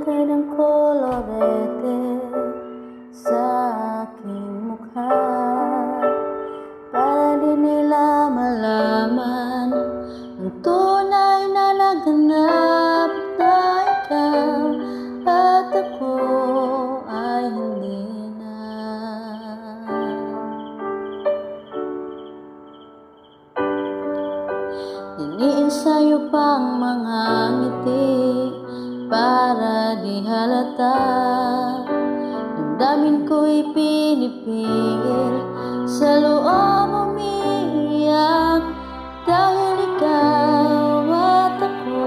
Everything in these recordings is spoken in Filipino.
Maglagay ng kolorete sa aking mukha para di nila malaman ang tunay na naganap na ikaw at ako ay hindi na. Iniensayo pang mga ngiti para di halata. Damdamin ko'y pinipigil sa loob umiiyak dahil ikaw at ako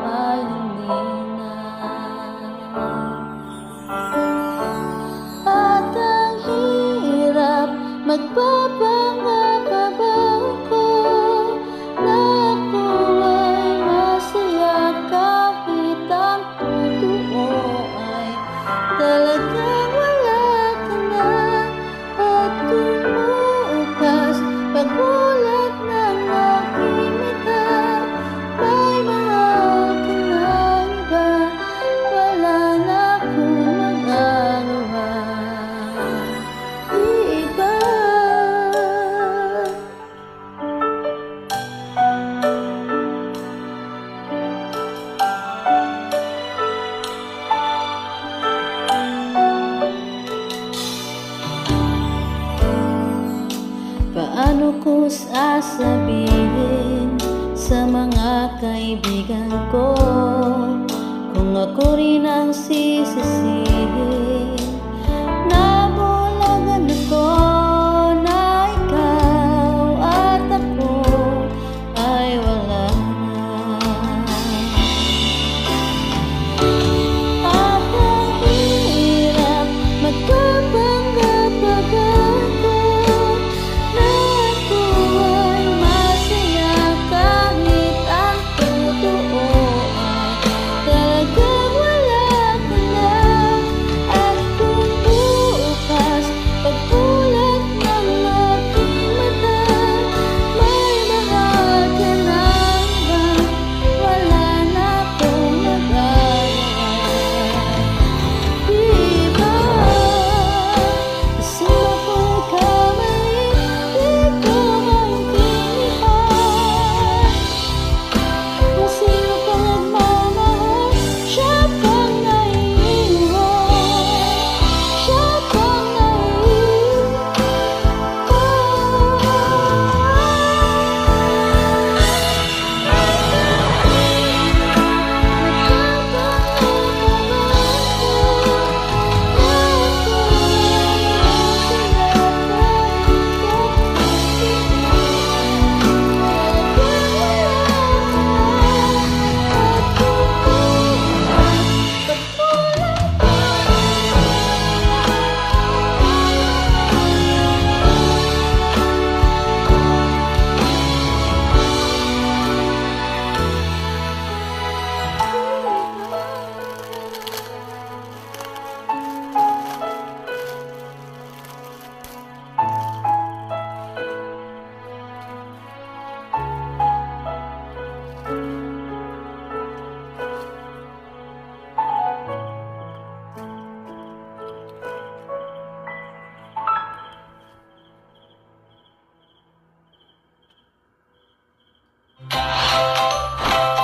ay hindi na. At ang hirap magpapanggap ako na ako ay masaya kahit ang totoo ay talagang wala ka na. At tumukas pagmulat ng aking mata, may mahal ka na iba, wala na akong magagawa. Iba paano ko sasabihin sa mga kaibigan ko kung ako rin ang sisisihin? Nabulagan ako na ikaw at ako ay wala na. At ang hirap magpapanggap ako na ako ay masaya kahit ang totoo ay talagang wala ka na. At kung bukas pagkulat ng aking mata, may mahal ka na iba, wala na akong magagawa. Diba? Kasi kung kamali, di ko maintindihan kung sino pang nagmamahal, siya pang naiiwan, siya pang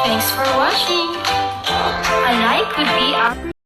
Thanks for watching. A like would be appreciated.